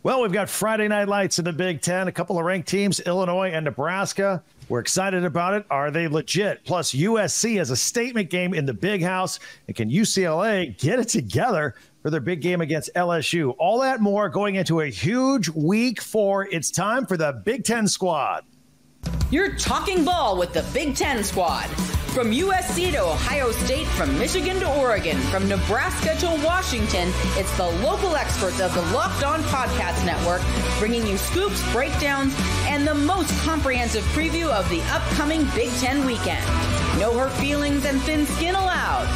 Well, we've got Friday night lights in the Big Ten, a couple of ranked teams, Illinois and Nebraska. We're excited about it. Are they legit? Plus, USC has a statement game in the Big House. And can UCLA get it together for their big game against LSU? All that more going into a huge week 4. It's time for the Big Ten Squad. You're talking ball with the Big Ten Squad. From USC to Ohio State, from Michigan to Oregon, from Nebraska to Washington, it's the local experts of the Locked On Podcast Network bringing you scoops, breakdowns, and the most comprehensive preview of the upcoming Big Ten weekend. No hurt feelings and thin skin allowed.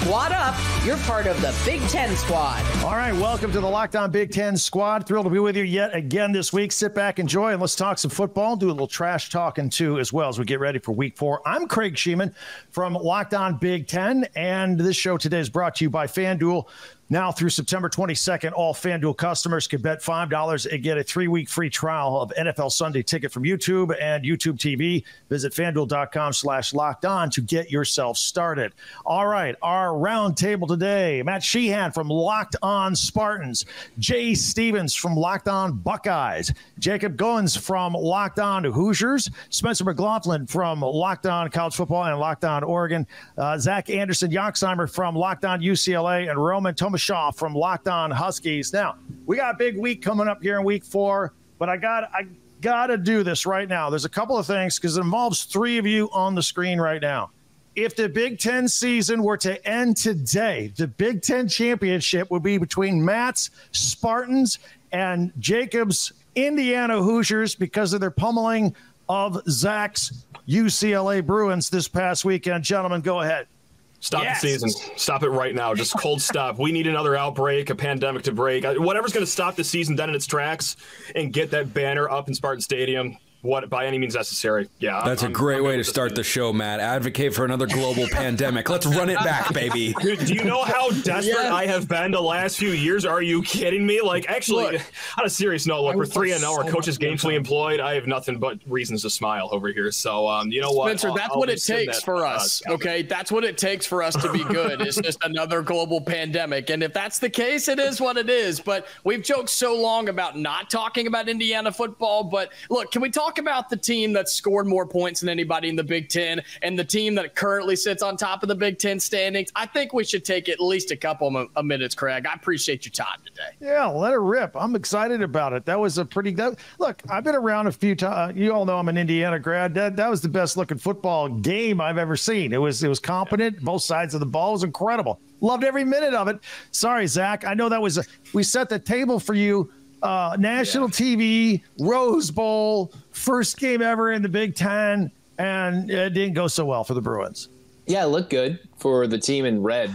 Squad up. You're part of the Big Ten Squad. All right, welcome to the Locked On Big Ten Squad. Thrilled to be with you yet again this week. Sit back, enjoy, and let's talk some football. Do a little trash talking, too, as well as we get ready for week 4. I'm Craig Shemon from Locked On Big Ten, and this show today is brought to you by FanDuel. Now through September 22nd, all FanDuel customers can bet $5 and get a 3-week free trial of NFL Sunday Ticket from YouTube and YouTube TV. Visit FanDuel.com/lockedon to get yourself started. All right, our round table today, Matt Sheehan from Locked On Spartans, Jay Stevens from Locked On Buckeyes, Jacob Goins from Locked On Hoosiers, Spencer McLaughlin from Locked On College Football and Locked On Oregon, Zach Anderson Yoxheimer from Locked On UCLA, and Roman Thomas Shaw from Locked On Huskies. Now, we got a big week coming up here in week 4, but I got to do this right now. There's a couple of things because it involves 3 of you on the screen right now. If the Big Ten season were to end today, the Big Ten championship would be between Matt's Spartans and Jacob's Indiana Hoosiers because of their pummeling of Zach's UCLA Bruins this past weekend. Gentlemen, go ahead. Stop the season. Stop it right now. Just cold stop. We need another outbreak, a pandemic to break. Whatever's going to stop the season dead in its tracks and get that banner up in Spartan Stadium. What by any means necessary. Yeah, that's a great way to start the show, Matt. Advocate for another global pandemic. Let's run it back, baby. Dude, do you know how desperate I have been the last few years? Are you kidding me? Like, actually, look, on a serious note, look, we're 3-0. Our coach is gainfully employed. I have nothing but reasons to smile over here. So, you know what, Spencer? That's what it takes for us. Okay, that's what it takes for us to be good. It's just another global pandemic, and if that's the case, it is what it is. But we've joked so long about not talking about Indiana football. But look, can we talk about the team that scored more points than anybody in the Big Ten and the team that currently sits on top of the Big Ten standings? I think we should take at least a couple of minutes, Craig. I appreciate your time today. Yeah, let it rip. I'm excited about it. That was a pretty look, I've been around a few times. You all know I'm an Indiana grad. That was the best looking football game I've ever seen. It was competent. Both sides of the ball. It was incredible. Loved every minute of it. Sorry, Zach. I know that was we set the table for you. National TV, Rose Bowl, first game ever in the Big Ten, and it didn't go so well for the Bruins. Yeah, it looked good for the team in red.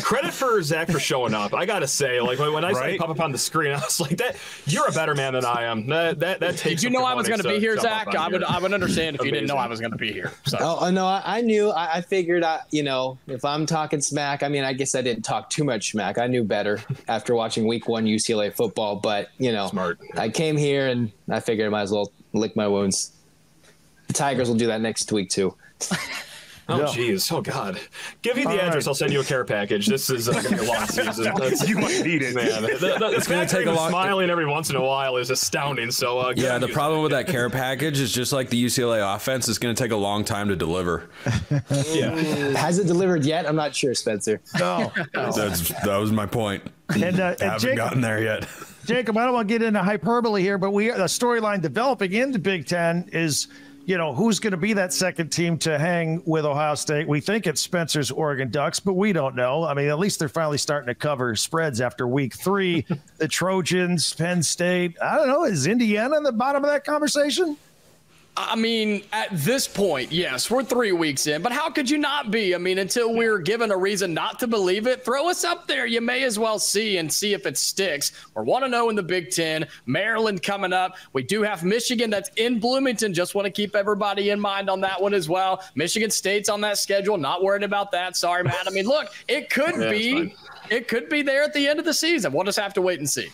Credit for Zach for showing up. I gotta say, like when I saw it pop up on the screen, I was like, "That you're a better man than I am." That takes. Did you know I was going to be here, Zach? I would understand if you didn't know I was going to be here. So. Oh no, I knew. I figured. If I'm talking smack, I mean, I guess I didn't talk too much smack. I knew better after watching Week 1 UCLA football. But smart. I came here and I figured I might as well lick my wounds. The Tigers will do that next week too. Oh, jeez. Oh, God. Give me the address. I'll send you a care package. This is going to be a long season. You might need it. Man, it's going to take a long smiling every once in a while is astounding. So, yeah, the problem with that care package is just like the UCLA offense is going to take a long time to deliver. Yeah. Has it delivered yet? I'm not sure, Spencer. No. That was my point. And haven't Jacob, gotten there yet. Jacob, I don't want to get into hyperbole here, but the storyline developing into Big Ten is – who's going to be that second team to hang with Ohio State? We think it's Spencer's Oregon Ducks, but we don't know. I mean, at least they're finally starting to cover spreads after week 3. The Trojans, Penn State. I don't know. Is Indiana in the bottom of that conversation? I mean, at this point, yes, we're 3 weeks in, but how could you not be? I mean, until we're given a reason not to believe it, throw us up there. You may as well see if it sticks. We're 1-0 in the Big Ten. Maryland coming up. We do have Michigan that's in Bloomington. Just want to keep everybody in mind on that one as well. Michigan State's on that schedule. Not worried about that. Sorry, Matt. I mean, look, it could be there at the end of the season. We'll just have to wait and see.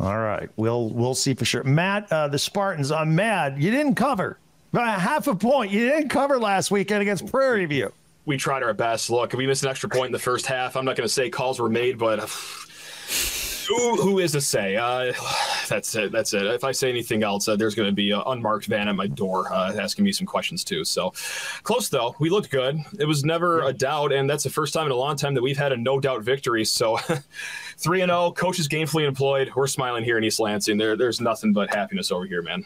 All right. We'll see for sure. Matt, the Spartans, I'm mad. You didn't cover. By half a point. You didn't cover last weekend against Prairie View. We tried our best. Look, we missed an extra point in the first half. I'm not going to say calls were made, but Who is to say? That's it. If I say anything else, there's going to be an unmarked van at my door asking me some questions too. So close though. We looked good. It was never a doubt, and that's the first time in a long time that we've had a no doubt victory. So 3-0, coaches gainfully employed. We're smiling here in East Lansing. There's nothing but happiness over here, man.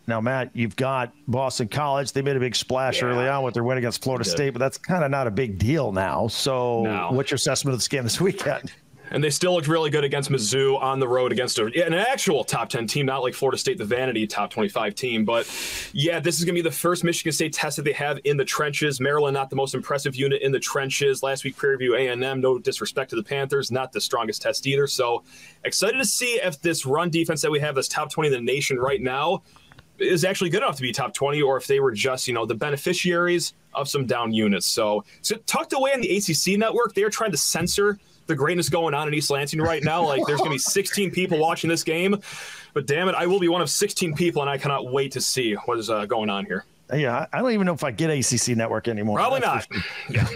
Now, Matt, you've got Boston College. They made a big splash early on with their win against Florida State, but that's kind of not a big deal now. So what's your assessment of this game this weekend? And they still looked really good against Mizzou on the road against an actual top 10 team, not like Florida State, the vanity top 25 team. But yeah, this is going to be the first Michigan State test that they have in the trenches. Maryland, not the most impressive unit in the trenches. Last week, Prairie View A&M, no disrespect to the Panthers, not the strongest test either. So excited to see if this run defense that we have, this top 20 in the nation right now, is actually good enough to be top 20, or if they were just, the beneficiaries of some down units. So tucked away on the ACC network, they are trying to censor the greatness going on in East Lansing right now. Like, there's going to be 16 people watching this game, but damn it, I will be one of 16 people, and I cannot wait to see what is going on here. Yeah, I don't even know if I get ACC network anymore. Probably not. Yeah.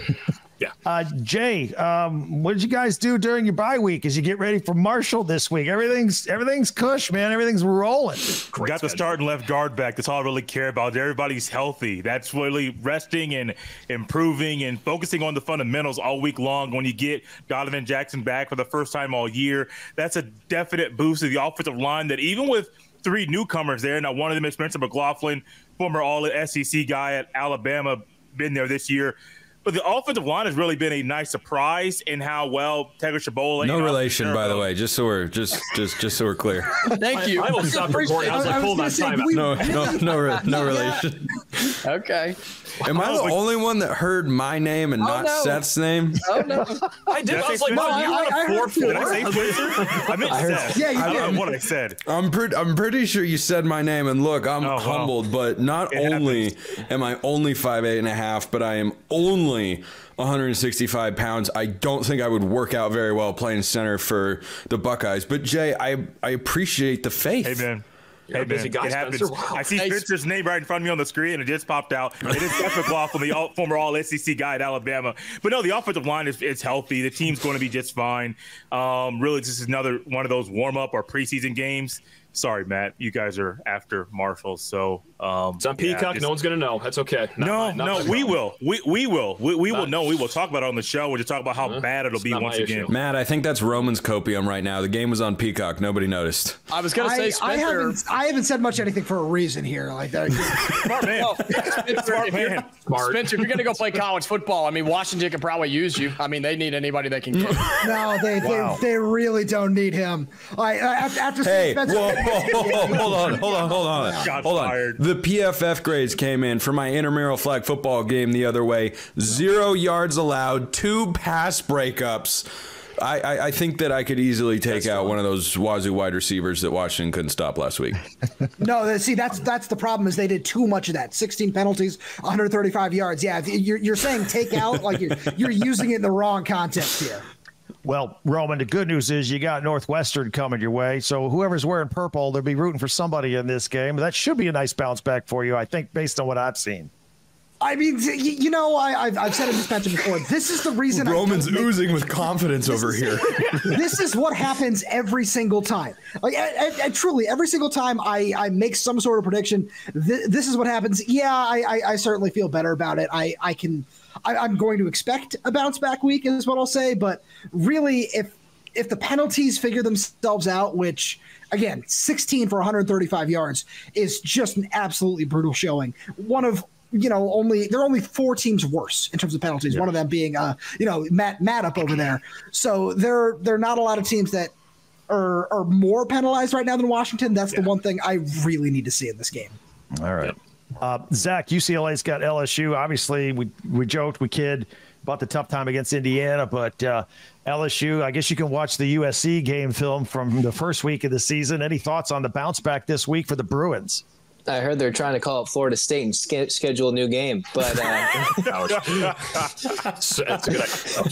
Yeah. Jay, what did you guys do during your bye week as you get ready for Marshall this week? Everything's cush, man. Everything's rolling. Got the start and left guard back. That's all I really care about. Everybody's healthy. That's really resting and improving and focusing on the fundamentals all week long. When you get Donovan Jackson back for the first time all year, that's a definite boost to the offensive line that even with 3 newcomers there, now one of them is Spencer McLaughlin, former all-SEC guy at Alabama, been there this year. But the offensive line has really been a nice surprise in how well Tegra Chabola. No relation, by the way, just so we're clear. Thank you. I will stop recording. I was like, hold on, time out. No relation. Okay. Am I the only one that heard my name and not Seth's name? Oh, no. I did. I was like, no, you got a 4-4. Did I say Spencer? I meant Seth. Yeah, you I did. don't know what I said. I'm pretty sure you said my name, and look, I'm humbled, but not only am I only 5'8.5", but I am only 165 pounds. I don't think I would work out very well playing center for the Buckeyes. But Jay, I appreciate the faith. Hey, man. Hey, busy guy, it happens. Spencer. Wow. I see Spencer's name right in front of me on the screen, and it just popped out. It is Seth McLaughlin, the former all-SEC guy at Alabama. But no, the offensive line is healthy. The team's going to be just fine. Really, this is another one of those warm-up or preseason games. Sorry, Matt. You guys are after Marshall, so it's on Peacock. No one's gonna know. That's okay. No, we will. We will. We will know. We will talk about it on the show. We'll just talk about how bad it'll be once again. Matt, I think that's Roman's copium right now. The game was on Peacock. Nobody noticed. I was gonna say, Spencer. I haven't said much anything for a reason here. Like that. Smart man. Smart man. Spencer, if you're gonna go play college football, I mean, Washington could probably use you. I mean, they need anybody that can get. No, they really don't need him. After Spencer. Hold on. The PFF grades came in for my intramural flag football game the other way. 0 yards allowed, 2 pass breakups. I think that I could easily take out one of those Wazoo wide receivers that Washington couldn't stop last week. No, see, that's the problem is they did too much of that. 16 penalties, 135 yards. Yeah, you're saying take out, like you're using it in the wrong context here. Well, Roman, the good news is you got Northwestern coming your way. So whoever's wearing purple, they'll be rooting for somebody in this game. That should be a nice bounce back for you, I think, based on what I've seen. I mean, I've said it in this match before. This is the reason Roman's oozing with confidence over here. This is what happens every single time. Like, truly, every single time I make some sort of prediction, this is what happens. Yeah, I certainly feel better about it. I'm going to expect a bounce back week is what I'll say. But really, if the penalties figure themselves out, which again, 16 for 135 yards is just an absolutely brutal showing. One of there are only 4 teams worse in terms of penalties. Yeah. One of them being Matt up over there. So there are not a lot of teams that are more penalized right now than Washington. That's the one thing I really need to see in this game. All right. Zach, UCLA's got LSU. Obviously, we joked, we kid about the tough time against Indiana, but LSU, I guess you can watch the USC game film from the first week of the season. Any thoughts on the bounce back this week for the Bruins? I heard they're trying to call up Florida State and schedule a new game, but that's a good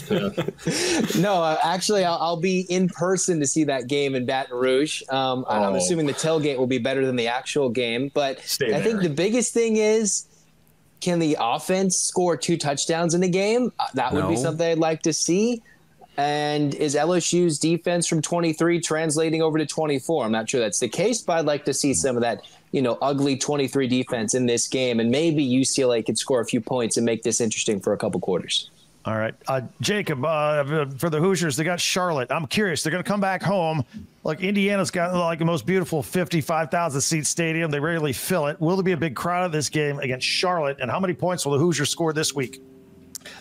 idea. No, actually, I'll be in person to see that game in Baton Rouge. I'm assuming the tailgate will be better than the actual game, but I think the biggest thing is, can the offense score 2 touchdowns in a game? That would be something I'd like to see. And is LSU's defense from 23 translating over to 24? I'm not sure that's the case, but I'd like to see some of that, ugly 23 defense in this game. And maybe UCLA could score a few points and make this interesting for a couple quarters. All right. Jacob, for the Hoosiers, they got Charlotte. I'm curious. They're going to come back home. Like, Indiana's got like the most beautiful 55,000 seat stadium. They rarely fill it. Will there be a big crowd at this game against Charlotte? And how many points will the Hoosiers score this week?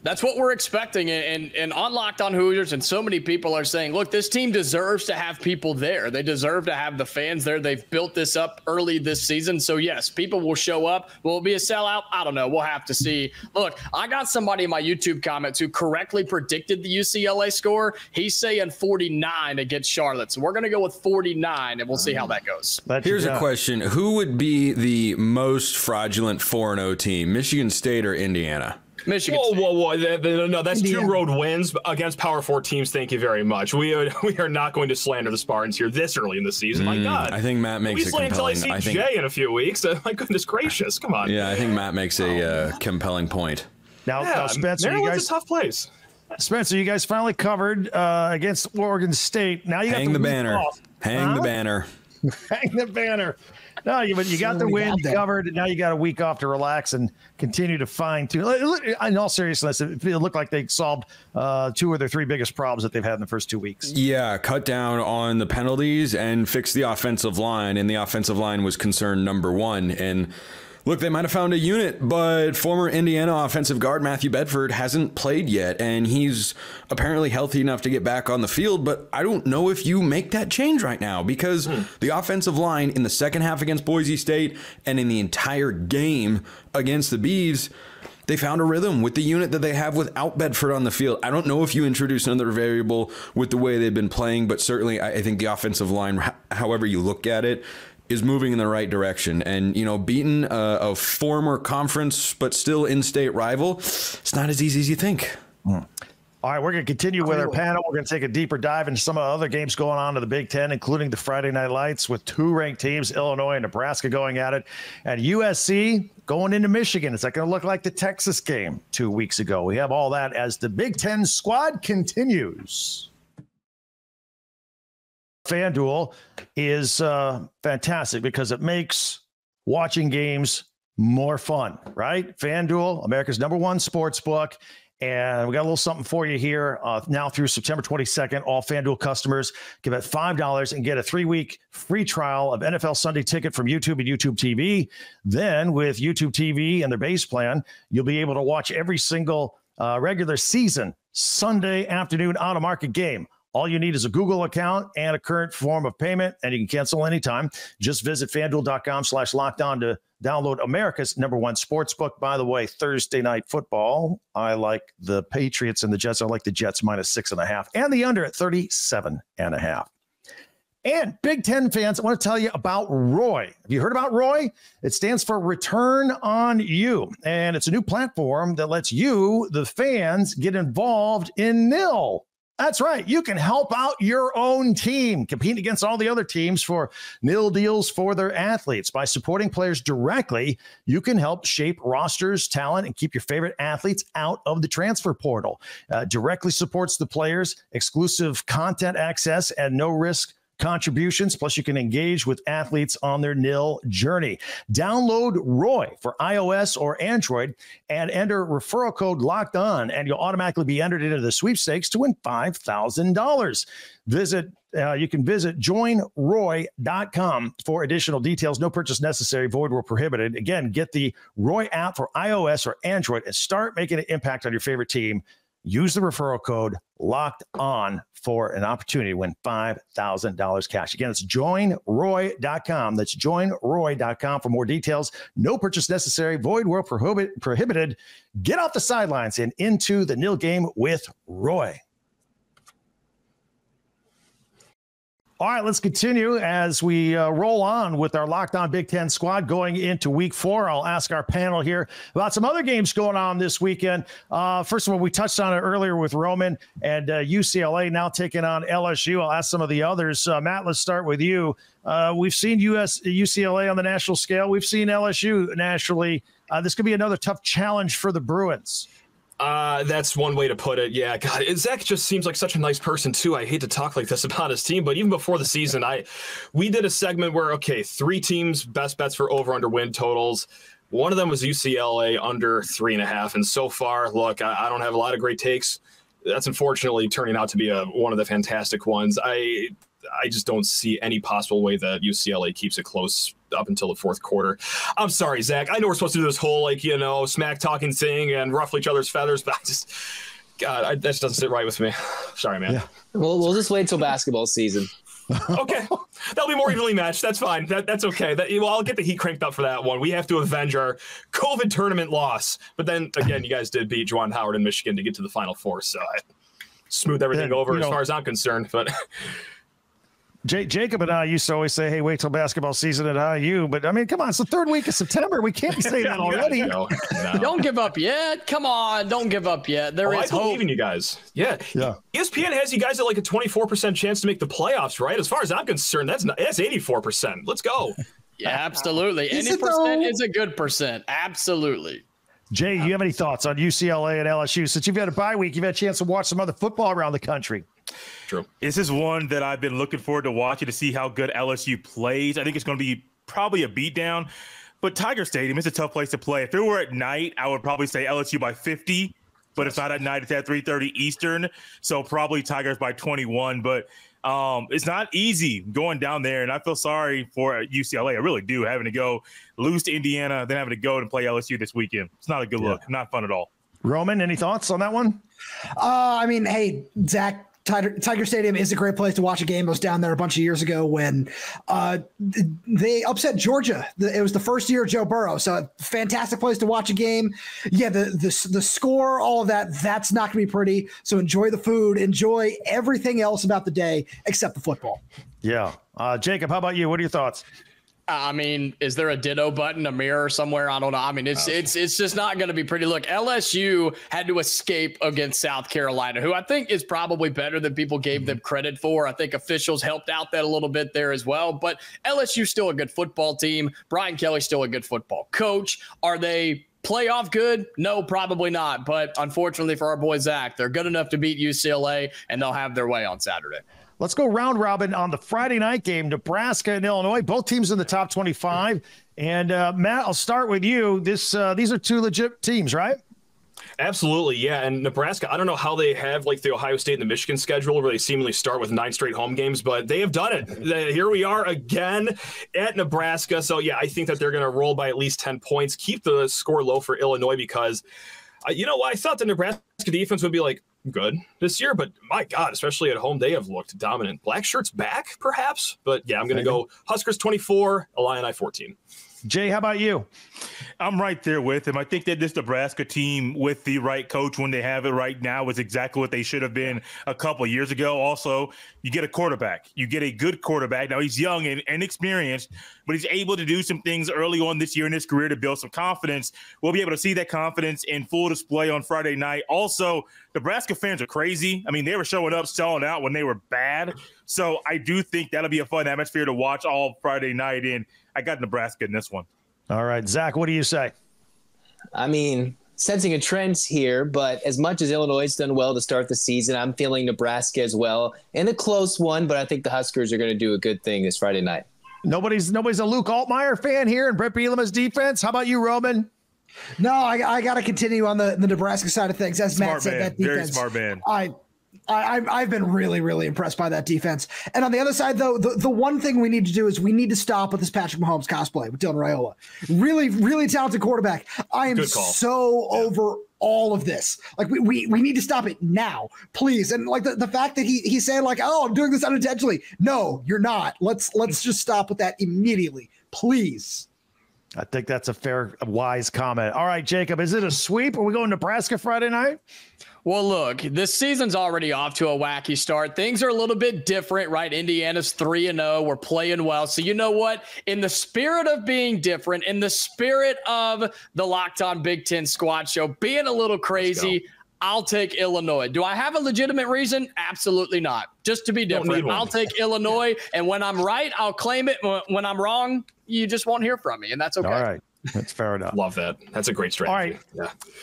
That's what we're expecting. And on Locked On Hoosiers, and so many people are saying, look, this team deserves to have people there. They deserve to have the fans there. They've built this up early this season. So, yes, people will show up. Will it be a sellout? I don't know. We'll have to see. Look, I got somebody in my YouTube comments who correctly predicted the UCLA score. He's saying 49 against Charlotte. So we're going to go with 49, and we'll see how that goes. Here's a question. Who would be the most fraudulent 4-0 team, Michigan State or Indiana? Michigan. Whoa. No, that's Indiana. 2 road wins against Power 4 teams. Thank you very much. We are not going to slander the Spartans here this early in the season. My God. I think Matt makes a compelling point. Jay in a few weeks. My goodness gracious. Come on. Yeah, I think Matt makes a compelling point. Now, Spencer, Maryland's a tough place. Spencer, you guys finally covered against Oregon State. Now you got the banner. Hang the banner. Hang the banner. No, you got the win, you covered. Now you got a week off to relax and continue to fine tune. In all seriousness, it looked like they solved 2 of their 3 biggest problems that they've had in the first 2 weeks. Yeah, cut down on the penalties and fix the offensive line. And the offensive line was concern number 1. And look, they might have found a unit, but former Indiana offensive guard Matthew Bedford hasn't played yet, and he's apparently healthy enough to get back on the field, but I don't know if you make that change right now because the offensive line in the second half against Boise State and in the entire game against the Beavs, they found a rhythm with the unit that they have without Bedford on the field. I don't know if you introduce another variable with the way they've been playing, but certainly I think the offensive line, however you look at it, is moving in the right direction. And, beating a former conference but still in-state rival, it's not as easy as you think. All right, we're going to continue with our panel. We're going to take a deeper dive into some of the other games going on in the Big Ten, including the Friday Night Lights with 2 ranked teams, Illinois and Nebraska, going at it. And USC going into Michigan. Is that going to look like the Texas game 2 weeks ago? We have all that as the Big Ten squad continues. FanDuel is fantastic because it makes watching games more fun, right? FanDuel, America's #1 sports book. And we got a little something for you here now through September 22nd. All FanDuel customers give it $5 and get a 3-week free trial of NFL Sunday Ticket from YouTube and YouTube TV. Then with YouTube TV and their base plan, you'll be able to watch every single regular season Sunday afternoon out-of-market game. All you need is a Google account and a current form of payment, and you can cancel anytime. Just visit FanDuel.com/lockedon to download America's #1 sportsbook. By the way, Thursday night football, I like the Patriots and the Jets. I like the Jets -6.5 and the under at 37.5. And Big Ten fans, I want to tell you about Roy. Have you heard about Roy? It stands for Return on You, and it's a new platform that lets you, the fans, get involved in nil. That's right. You can help out your own team, compete against all the other teams for nil deals for their athletes. By supporting players directly, you can help shape rosters, talent, and keep your favorite athletes out of the transfer portal. Directly supports the players, exclusive content access, and no-risk contributions. Plus, you can engage with athletes on their nil journey. Download Roy for iOS or Android and enter referral code Locked On, and you'll automatically be entered into the sweepstakes to win $5,000. You can visit joinroy.com for additional details. No purchase necessary. Void where prohibited. Again, get the Roy app for iOS or Android and start making an impact on your favorite team. Use the referral code Locked On for an opportunity to win $5,000 cash. Again, it's joinroy.com. That's joinroy.com for more details. No purchase necessary. Void where prohibited. Get off the sidelines and into the nil game with Roy. All right, let's continue as we roll on with our Locked On Big Ten squad going into week 4. I'll ask our panel here about some other games going on this weekend. First of all, we touched on it earlier with Roman and UCLA now taking on LSU. I'll ask some of the others. Matt, let's start with you. We've seen UCLA on the national scale. We've seen LSU nationally. This could be another tough challenge for the Bruins. That's one way to put it. Yeah, God, Zach just seems like such a nice person too. I hate to talk like this about his team, but even before the season, we did a segment where 3 teams best bets for over/under win totals. One of them was UCLA under 3.5, and so far, look, I don't have a lot of great takes. That's unfortunately turning out to be one of the fantastic ones. I just don't see any possible way that UCLA keeps it close up until the fourth quarter. I'm sorry, Zach. I know we're supposed to do this whole smack talking thing and ruffle each other's feathers, but that just doesn't sit right with me. Sorry, man. Yeah. We'll just wait till basketball season. Okay, that'll be more evenly matched. That's fine. That's okay. I'll get the heat cranked up for that one. We have to avenge our COVID tournament loss. But then again, you guys did beat Juwan Howard in Michigan to get to the Final Four, so I smoothed everything over as far as I'm concerned. But Jacob and I used to always say, hey, wait till basketball season at IU. But, I mean, come on, it's the third week of September. We can't be saying that already. No. Don't give up yet. Come on, don't give up yet. There is hope. I believe hope in you guys. Yeah. ESPN has you guys at like a 24% chance to make the playoffs, right? As far as I'm concerned, that's 84%. Let's go. Yeah, absolutely. Any percent is a good percent. Absolutely. Jay, do you have any thoughts on UCLA and LSU? Since you've had a bye week, you've had a chance to watch some other football around the country. True. This is one that I've been looking forward to watching to see how good LSU plays. I think it's going to be probably a beatdown, but Tiger Stadium is a tough place to play. If it were at night, I would probably say LSU by 50, but it's not at night. It's at 3:30 Eastern, so probably Tigers by 21. But it's not easy going down there, and I feel sorry for UCLA. I really do, having to go lose to Indiana, then having to go and play LSU this weekend. It's not a good look. Not fun at all. Roman, any thoughts on that one? I mean, hey, Zach, Tiger Stadium is a great place to watch a game. I was down there a bunch of years ago when they upset Georgia. It was the first year of Joe Burrow, so a fantastic place to watch a game. Yeah, the score, all of that, that's not going to be pretty. So enjoy the food, enjoy everything else about the day except the football. Yeah. Jacob, how about you? What are your thoughts? I mean, is there a ditto button, a mirror somewhere? I don't know. I mean, it's just not going to be pretty. Look, LSU had to escape against South Carolina, who I think is probably better than people gave them credit for. I think officials helped out that a little bit there as well. But LSU's still a good football team. Brian Kelly's still a good football coach. Are they playoff good? No, probably not. But unfortunately for our boy Zach, they're good enough to beat UCLA, and they'll have their way on Saturday. Let's go round robin on the Friday night game, Nebraska and Illinois, both teams in the top 25. And Matt, I'll start with you. These are two legit teams, right? Absolutely, yeah. And Nebraska, I don't know how they have like the Ohio State and the Michigan schedule where they seemingly start with 9 straight home games, but they have done it. Here we are again at Nebraska. So, yeah, I think that they're going to roll by at least 10 points, keep the score low for Illinois because, you know, I thought the Nebraska defense would be like, good this year, but my God, especially at home, they have looked dominant. Black shirts back, perhaps, but yeah, I'm going to go Huskers 24, Illini 14. Jay, how about you? I'm right there with him. I think that this Nebraska team with the right coach when they have it right now is exactly what they should have been a couple of years ago. Also, you get a quarterback. You get a good quarterback. Now, he's young and inexperienced, but he's able to do some things early on this year in his career to build some confidence. We'll be able to see that confidence in full display on Friday night. Also, Nebraska fans are crazy. I mean, they were showing up, selling out when they were bad. So I do think that'll be a fun atmosphere to watch all Friday night, and I got Nebraska in this one. All right, Zach, what do you say? I mean, sensing a trend here, but as much as Illinois has done well to start the season, I'm feeling Nebraska as well in a close one, but I think the Huskers are going to do a good thing this Friday night. Nobody's a Luke Altmaier fan here in Brett Bielema's defense. How about you, Roman? No, I got to continue on the Nebraska side of things. As Matt said, that defense, very smart man. I've been really, really impressed by that defense. And on the other side, though, the one thing we need to do is we need to stop with this Patrick Mahomes cosplay with Dylan Raiola. Really, really talented quarterback. I am so over all of this. Like we need to stop it now, please. And like the fact that he said like, oh, I'm doing this unintentionally. No, you're not. Let's just stop with that immediately, please. I think that's a fair, wise comment. All right, Jacob, is it a sweep? Are we going Nebraska Friday night? Well, look, this season's already off to a wacky start. Things are a little bit different, right? Indiana's 3-0. We're playing well. So you know what? In the spirit of being different, in the spirit of the Locked On Big Ten Squad Show, being a little crazy, I'll take Illinois. Do I have a legitimate reason? Absolutely not. Just to be different. I'll take Illinois, and when I'm right, I'll claim it. When I'm wrong, you just won't hear from me, and that's okay. All right. That's fair enough. Love that. That's a great strategy.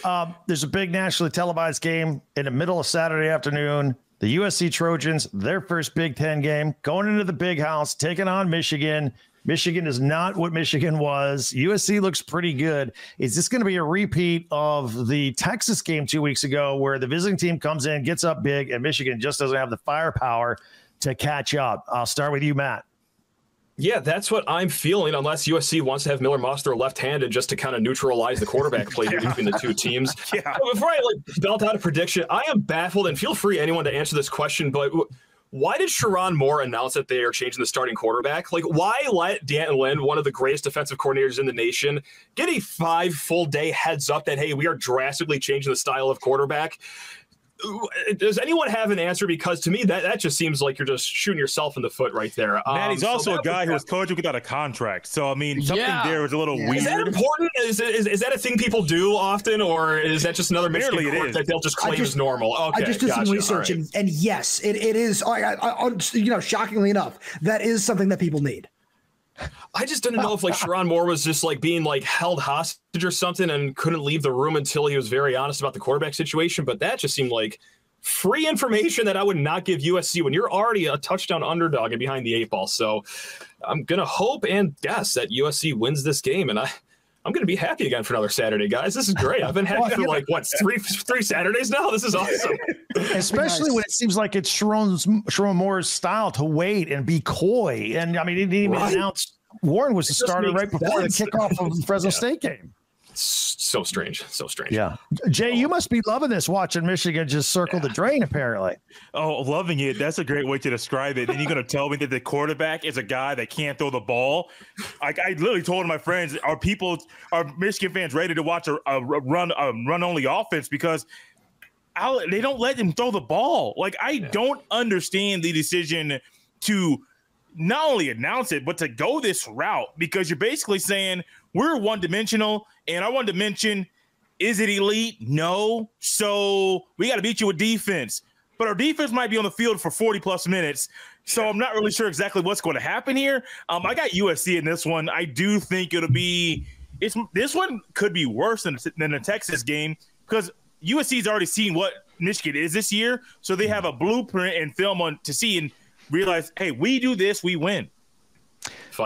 All right. There's a big nationally televised game in the middle of Saturday afternoon. The USC Trojans, their first Big Ten game, going into the Big House, taking on Michigan. Michigan is not what Michigan was. USC looks pretty good. Is this going to be a repeat of the Texas game 2 weeks ago where the visiting team comes in, gets up big, and Michigan just doesn't have the firepower to catch up? I'll start with you, Matt. Yeah, that's what I'm feeling, unless USC wants to have Miller Moss throw left-handed just to kind of neutralize the quarterback play between the two teams. Before I belt out a prediction, I am baffled, and feel free anyone to answer this question, but why did Sherrone Moore announce that they are changing the starting quarterback? Like, why let D'Anton Lynn, one of the greatest defensive coordinators in the nation, get a 5 full day heads up that, hey, we are drastically changing the style of quarterback? Does anyone have an answer? Because to me, that just seems like you're just shooting yourself in the foot right there. Man, he's also a guy who was coaching without a contract. So, I mean, something there was a little weird. Is that important? Is that a thing people do often, or is that just another Michigan court that they'll just claim as normal? Okay, I just did some research, and yes, it is. Shockingly enough, that is something that people need. I just didn't know if Sherrone Moore was just being held hostage or something and couldn't leave the room until he was very honest about the quarterback situation. But that just seemed like free information that I would not give USC when you're already a touchdown underdog and behind the 8 ball. So I'm going to hope and guess that USC wins this game. And I'm going to be happy again for another Saturday, guys. This is great. I've been happy for three Saturdays now. This is awesome. Especially when it seems like it's Sherrone Moore's style to wait and be coy. And I mean, he didn't even announce Warren was the starter right before the kickoff of the Fresno State game. So strange. So strange. Yeah. Jay, you must be loving this, watching Michigan just circle the drain, apparently. Oh, loving it. That's a great way to describe it. And you're going to tell me that the quarterback is a guy that can't throw the ball? I literally told my friends, are Michigan fans ready to watch a run-only offense? Because they don't let him throw the ball. I don't understand the decision to not only announce it, but to go this route, because you're basically saying we're one-dimensional, and our one dimension, is it elite? No. So we got to beat you with defense. But our defense might be on the field for 40-plus minutes, so I'm not really sure exactly what's going to happen here. I got USC in this one. I do think it'll be – this one could be worse than the Texas game, because USC's already seen what Michigan is this year, so they have a blueprint and film on to see and realize, hey, we do this, we win.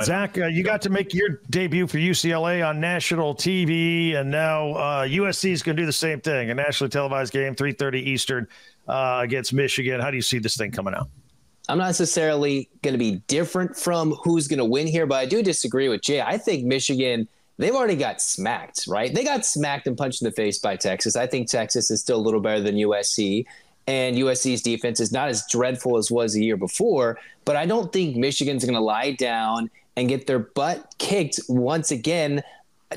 Zach, you got to make your debut for UCLA on national TV, and now USC is going to do the same thing, a nationally televised game, 3:30 Eastern against Michigan. How do you see this thing coming out? I'm not necessarily going to be different from who's going to win here, but I do disagree with Jay. I think Michigan, they've already got smacked, right? They got smacked and punched in the face by Texas. I think Texas is still a little better than USC. And USC's defense is not as dreadful as was the year before, but I don't think Michigan's going to lie down and get their butt kicked once again.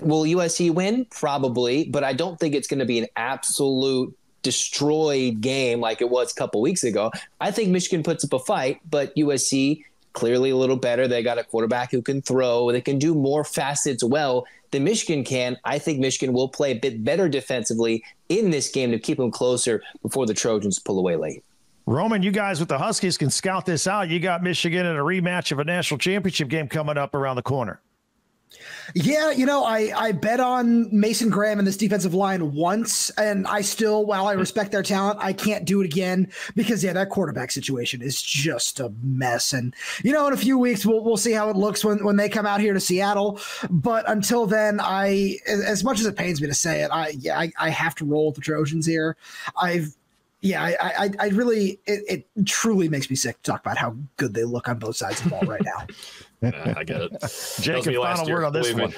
Will USC win? Probably, but I don't think it's going to be an absolute destroyed game like it was a couple weeks ago. I think Michigan puts up a fight, but USC clearly a little better. They got a quarterback who can throw. They can do more facets well than Michigan can. I think Michigan will play a bit better defensively in this game to keep them closer before the Trojans pull away late. Roman, you guys with the Huskies can scout this out. You got Michigan in a rematch of a national championship game coming up around the corner. Yeah, I bet on Mason Graham and this defensive line once, and I still, while I respect their talent, I can't do it again because, that quarterback situation is just a mess. And, in a few weeks, we'll see how it looks when they come out here to Seattle. But until then, as much as it pains me to say it, I have to roll with the Trojans here. It truly makes me sick to talk about how good they look on both sides of the ball right now. I get it. Jacob, final word on this one.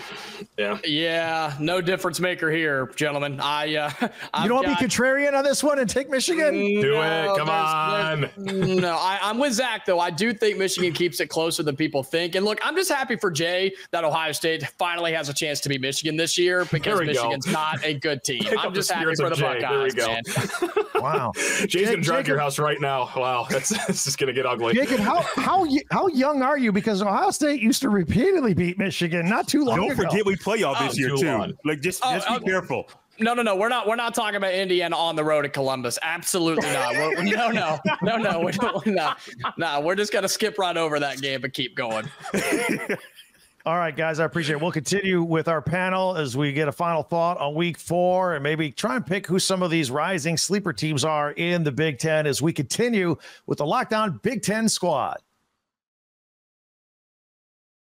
Yeah, no difference maker here, gentlemen. You don't want to be contrarian on this one and take Michigan? Do it. Come on. No, I'm with Zach, though. I do think Michigan keeps it closer than people think. And look, I'm just happy for Jay that Ohio State finally has a chance to beat Michigan this year because Michigan's not a good team. I'm just happy for the Buckeyes, man. Wow. Jay's going to drive your house right now. Wow. This is going to get ugly. Jacob, how young are you? Because Ohio State used to repeatedly beat Michigan not too long ago. Don't forget we play y'all this year, too. Just be careful. No. We're not talking about Indiana on the road at Columbus. Absolutely not. No. We're just going to skip right over that game and keep going. All right, guys, I appreciate it. We'll continue with our panel as we get a final thought on week 4 and maybe try and pick who some of these rising sleeper teams are in the Big Ten as we continue with the Locked On Big Ten Squad.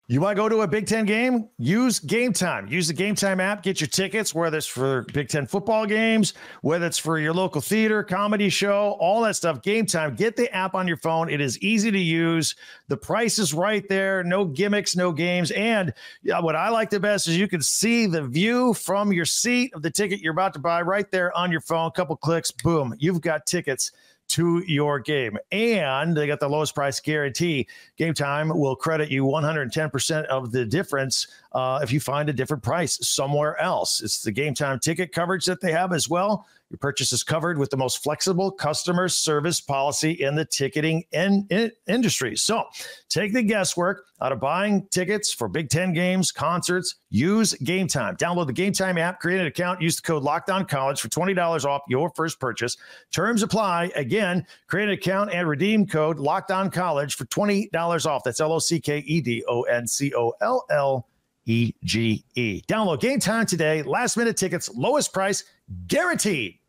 You want to go to a Big Ten game? Use Gametime. Use the Gametime app. Get your tickets, whether it's for Big Ten football games, whether it's for your local theater, comedy show, all that stuff. Gametime. Get the app on your phone. It is easy to use. The price is right there. No gimmicks, no games. And what I like the best is you can see the view from your seat of the ticket you're about to buy right there on your phone. Couple clicks, boom, you've got tickets to your game. And they got the lowest price guarantee. Gametime will credit you 110% of the difference if you find a different price somewhere else. It's the Gametime ticket coverage that they have as well. Your purchase is covered with the most flexible customer service policy in the ticketing industry. So take the guesswork out of buying tickets for Big Ten games, concerts. Use Gametime. Download the Gametime app, create an account, use the code LOCKEDONCollege for $20 off your first purchase. Terms apply. Again, create an account and redeem code LOCKEDONCollege for $20 off. That's LOCKEDONCOLLEGE. Download Gametime today. Last minute tickets, lowest price guaranteed.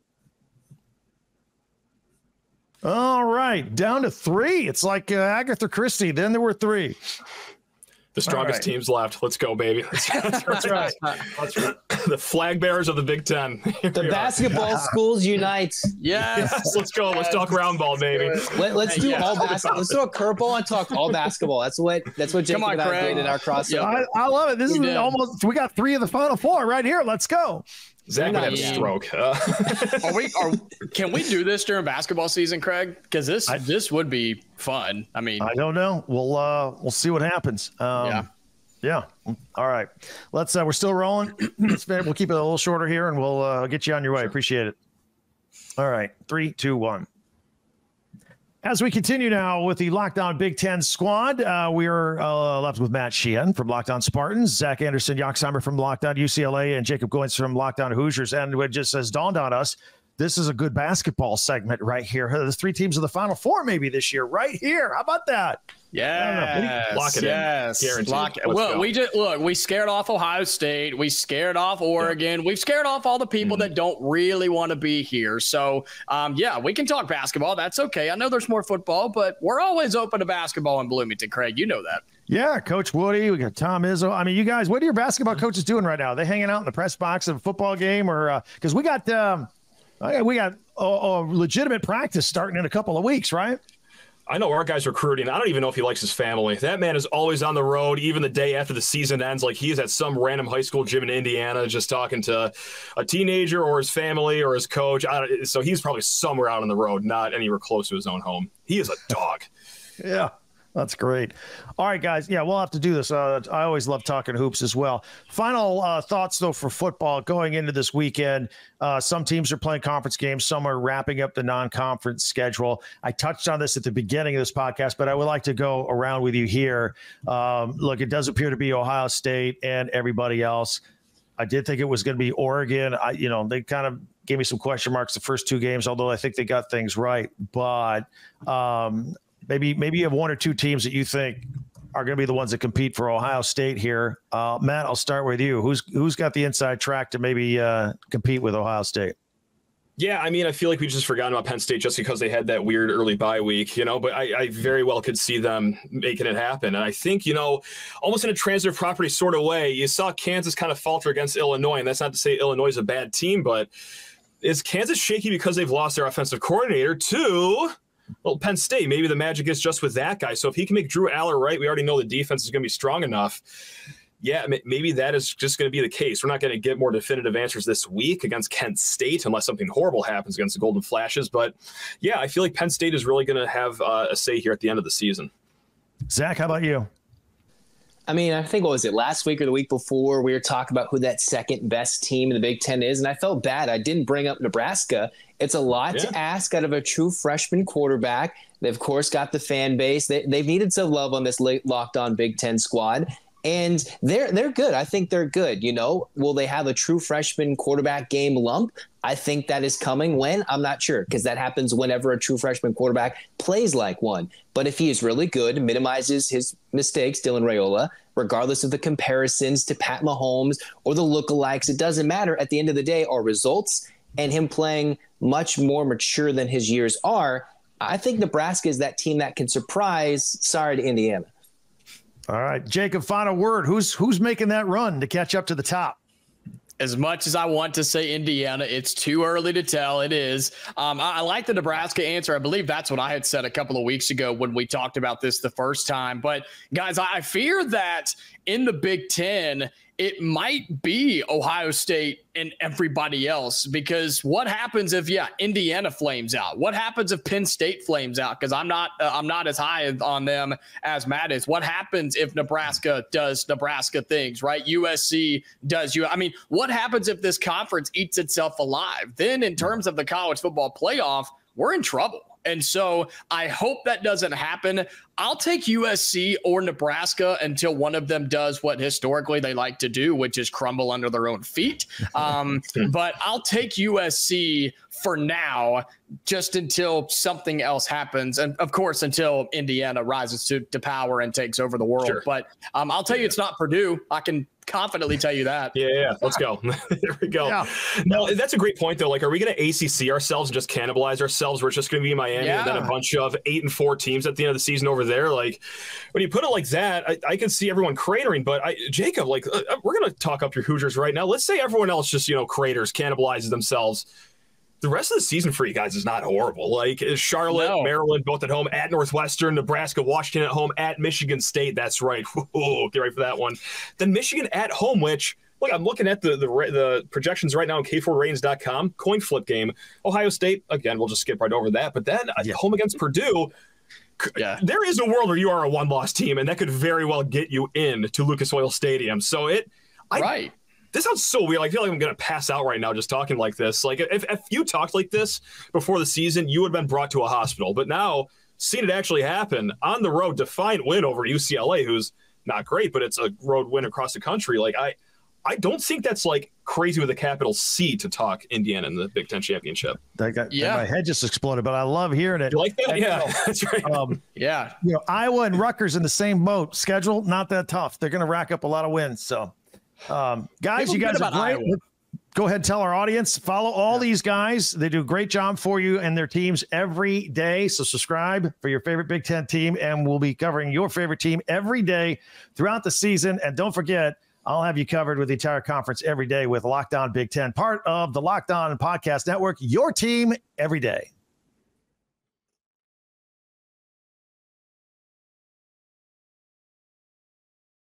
All right, down to 3. It's like Agatha Christie. Then there were 3. The strongest teams left. Let's go, baby. That's right. That's right. The flag bearers of the Big Ten. The basketball schools unite. Yes, let's go. Let's talk roundball, baby. Let's do all basketball. Let's do a curveball and talk all basketball. That's what Jake and I did in our crossover. I love it. This is almost. We got 3 of the final 4 right here. Let's go. Zach would have a stroke. Can we do this during basketball season, Craig? Because this would be fun. I mean, I don't know. We'll see what happens. Yeah. All right. Let's. We're still rolling. We'll keep it a little shorter here, and we'll get you on your way. Appreciate it. All right. 3, 2, 1. As we continue now with the Locked On Big Ten squad, we are left with Matt Sheehan from Locked On Spartans, Zach Anderson Yoxheimer from Locked On UCLA, and Jacob Goins from Locked On Hoosiers. And it just has dawned on us, this is a good basketball segment right here. The 3 teams of the Final 4 maybe this year, right here. How about that? Yes. Lock it in. Guaranteed. Well, we scared off Ohio State. We scared off Oregon. Yeah. We've scared off all the people that don't really want to be here. So, we can talk basketball. That's okay. I know there's more football, but we're always open to basketball in Bloomington, Craig. You know that. Yeah, Coach Woody. We got Tom Izzo. I mean, you guys, what are your basketball coaches doing right now? Are they hanging out in the press box of a football game? Or because we got a legitimate practice starting in a couple of weeks, right? I know our guy's recruiting. I don't even know if he likes his family. That man is always on the road, even the day after the season ends. Like he's at some random high school gym in Indiana, just talking to a teenager or his family or his coach. So he's probably somewhere out on the road, not anywhere close to his own home. He is a dog. Yeah. That's great. All right, guys. Yeah, we'll have to do this. I always love talking hoops as well. Final thoughts, though, for football going into this weekend. Some teams are playing conference games. Some are wrapping up the non-conference schedule. I touched on this at the beginning of this podcast, but I would like to go around with you here. Look, it does appear to be Ohio State and everybody else. I did think it was going to be Oregon. They kind of gave me some question marks the first 2 games, although I think they got things right. But maybe you have 1 or 2 teams that you think are going to be the ones that compete for Ohio State here. Matt, I'll start with you. Who's got the inside track to maybe compete with Ohio State? Yeah, I mean, I feel like we just forgotten about Penn State just because they had that weird early bye week, but I very well could see them making it happen. And I think, almost in a transitive property sort of way, you saw Kansas kind of falter against Illinois. And that's not to say Illinois is a bad team, but is Kansas shaky because they've lost their offensive coordinator to Penn State? Maybe the magic is just with that guy. So if he can make Drew Aller right, we already know the defense is going to be strong enough. Yeah, maybe that is just going to be the case. We're not going to get more definitive answers this week against Kent State unless something horrible happens against the Golden Flashes. But yeah, I feel like Penn State is really going to have a say here at the end of the season. Zach, how about you? I mean, I think, what was it, last week or the week before, we were talking about who that second best team in the Big Ten is, and I felt bad. I didn't bring up Nebraska. It's a lot to ask out of a true freshman quarterback. They, of course, got the fan base. They've needed some love on this late Locked On Big Ten squad. And they're good. I think they're good. Will they have a true freshman quarterback game lump? I think that is coming. When? I'm not sure, because that happens whenever a true freshman quarterback plays like one. But if he is really good, minimizes his mistakes, Dylan Raiola, regardless of the comparisons to Pat Mahomes or the lookalikes, it doesn't matter. At the end of the day, our results and him playing much more mature than his years are, I think Nebraska is that team that can surprise. Sorry to Indiana. All right, Jacob, final word. Who's making that run to catch up to the top? As much as I want to say Indiana, it's too early to tell. It is. I like the Nebraska answer. I believe that's what I had said a couple of weeks ago when we talked about this the first time. But, guys, I fear that in the Big Ten, it might be Ohio State and everybody else, because what happens if, Indiana flames out? What happens if Penn State flames out? Because I'm not as high on them as Matt is. What happens if Nebraska does Nebraska things, right? USC does what happens if this conference eats itself alive? Then in terms of the college football playoff, we're in trouble. And so I hope that doesn't happen. I'll take USC or Nebraska until one of them does what historically they like to do, which is crumble under their own feet. But I'll take USC for now, just until something else happens. And of course, until Indiana rises to power and takes over the world. Sure. But I'll tell you, it's not Purdue. I can confidently tell you that. Yeah. Let's go. There we go. Yeah. No, that's a great point, though. Like, are we going to ACC ourselves and just cannibalize ourselves? We're just going to be Miami and then a bunch of 8-4 teams at the end of the season over there. Like, when you put it like that, I can see everyone cratering. But Jacob, we're going to talk up your Hoosiers right now. Let's say everyone else just, craters, cannibalizes themselves. The rest of the season for you guys is not horrible. Like, Charlotte, Maryland, both at home, at Northwestern, Nebraska, Washington at home, at Michigan State. That's right. Whoa, get ready for that one. Then Michigan at home, which, look, I'm looking at the projections right now on K4Ratings.com. Coin flip game. Ohio State, again, we'll just skip right over that. But then home against Purdue, there is a world where you are a one-loss team, and that could very well get you into Lucas Oil Stadium. So this sounds so weird. I feel like I'm going to pass out right now just talking like this. Like, if you talked like this before the season, you would have been brought to a hospital. But now, seeing it actually happen on the road, defiant win over UCLA, who's not great, but it's a road win across the country. Like, I don't think that's crazy with a capital C to talk Indiana in the Big Ten championship. My head just exploded, but I love hearing it. You like that? Yeah, that's right. Iowa and Rutgers in the same boat. Schedule not that tough. They're going to rack up a lot of wins. So. Guys, you guys are great. Go ahead and tell our audience, follow all these guys. They do a great job for you and their teams every day. So subscribe for your favorite Big Ten team, and we'll be covering your favorite team every day throughout the season. And don't forget, I'll have you covered with the entire conference every day with Locked On Big Ten, part of the Locked On Podcast Network, your team every day.